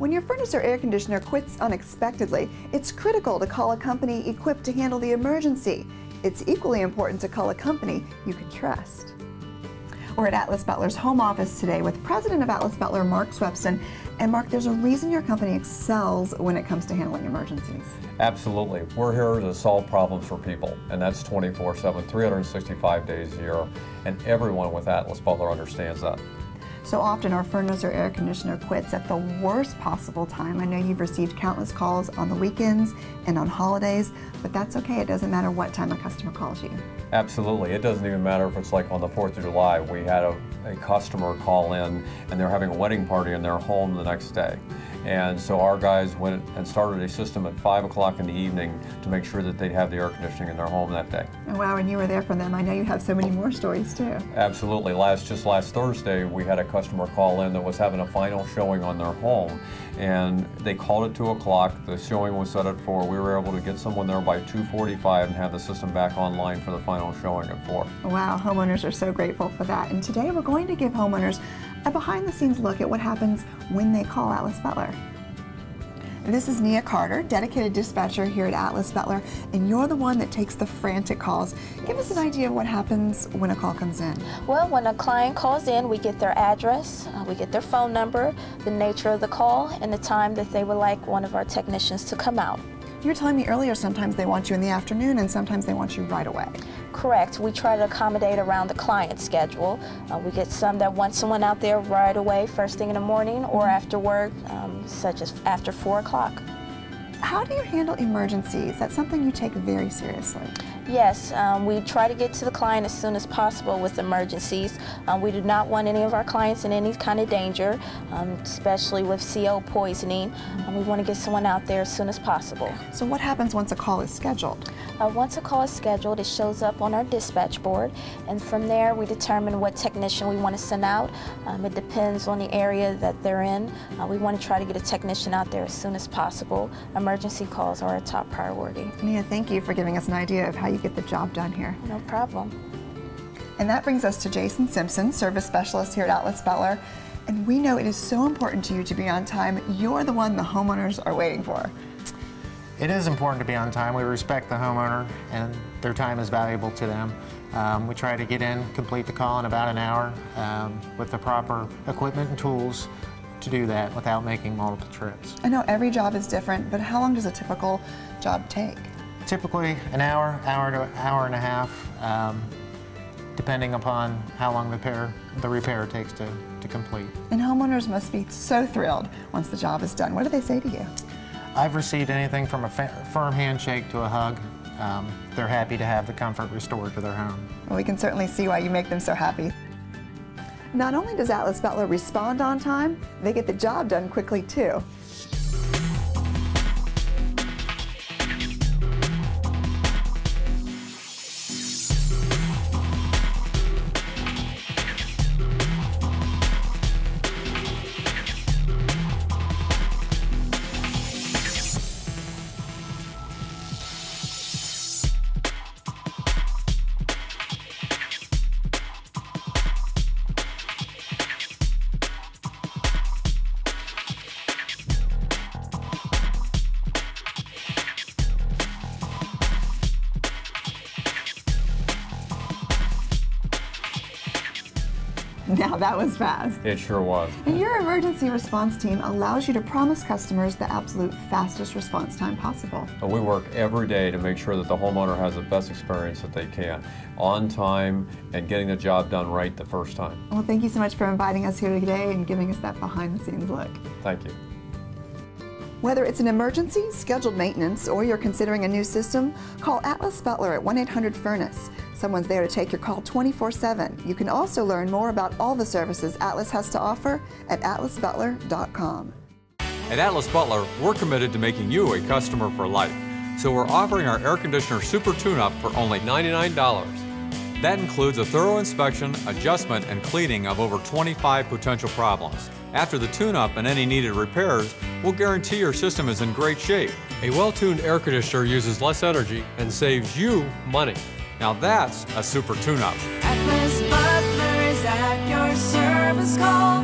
When your furnace or air conditioner quits unexpectedly, it's critical to call a company equipped to handle the emergency. It's equally important to call a company you can trust. We're at Atlas Butler's home office today with President of Atlas Butler, Mark Swepson. And Mark, there's a reason your company excels when it comes to handling emergencies. Absolutely. We're here to solve problems for people, and that's 24/7, 365 days a year, and everyone with Atlas Butler understands that. So often our furnace or air conditioner quits at the worst possible time. I know you've received countless calls on the weekends and on holidays, but that's okay. It doesn't matter what time a customer calls you. Absolutely. It doesn't even matter if it's like on the 4th of July. We had a customer call in and they're having a wedding party in their home the next day. And so our guys went and started a system at 5 o'clock in the evening to make sure that they'd have the air conditioning in their home that day. Oh, wow, and you were there for them. I know you have so many more stories too. Absolutely. Just last Thursday, we had a customer call in that was having a final showing on their home, and they called at 2 o'clock. The showing was set at 4. We were able to get someone there by 2:45 and have the system back online for the final showing at 4. Wow, homeowners are so grateful for that. And today we're going to give homeowners a behind-the-scenes look at what happens when they call Atlas Butler. This is Nia Carter, dedicated dispatcher here at Atlas Butler, and you're the one that takes the frantic calls. Give us an idea of what happens when a call comes in. Well, when a client calls in, we get their address, we get their phone number, the nature of the call, and the time that they would like one of our technicians to come out. You were telling me earlier sometimes they want you in the afternoon and sometimes they want you right away. Correct. We try to accommodate around the client's schedule. We get some that want someone out there right away, first thing in the morning, or after work, such as after 4 o'clock. How do you handle emergencies? That's something you take very seriously. Yes, we try to get to the client as soon as possible with emergencies. We do not want any of our clients in any kind of danger, especially with CO poisoning. We want to get someone out there as soon as possible. So what happens once a call is scheduled? Once a call is scheduled, it shows up on our dispatch board, and from there we determine what technician we want to send out. It depends on the area that they're in. We want to try to get a technician out there as soon as possible. Emergency calls are a top priority. Nia, thank you for giving us an idea of how you get the job done here. No problem. And that brings us to Jason Simpson, service specialist here at Atlas Butler. And we know it is so important to you to be on time. You're the one the homeowners are waiting for. It is important to be on time. We respect the homeowner, and their time is valuable to them. We try to get in, complete the call in about an hour with the proper equipment and tools to do that without making multiple trips. I know every job is different, but how long does a typical job take? Typically an hour to hour and a half, depending upon how long the repair takes to complete. And homeowners must be so thrilled once the job is done. What do they say to you? I've received anything from a firm handshake to a hug. They're happy to have the comfort restored to their home. Well, we can certainly see why you make them so happy. Not only does Atlas Butler respond on time, they get the job done quickly too. Now that was fast. It sure was. And your emergency response team allows you to promise customers the absolute fastest response time possible. We work every day to make sure that the homeowner has the best experience that they can, on time and getting the job done right the first time. Well, thank you so much for inviting us here today and giving us that behind-the-scenes look. Thank you. Whether it's an emergency, scheduled maintenance, or you're considering a new system, call Atlas Butler at 1-800-FURNACE. Someone's there to take your call 24/7. You can also learn more about all the services Atlas has to offer at atlasbutler.com. At Atlas Butler, we're committed to making you a customer for life. So we're offering our air conditioner super tune-up for only $99. That includes a thorough inspection, adjustment, and cleaning of over 25 potential problems. After the tune-up and any needed repairs, we'll guarantee your system is in great shape. A well-tuned air conditioner uses less energy and saves you money. Now that's a super tune-up. Atlas Butler is at your service. Call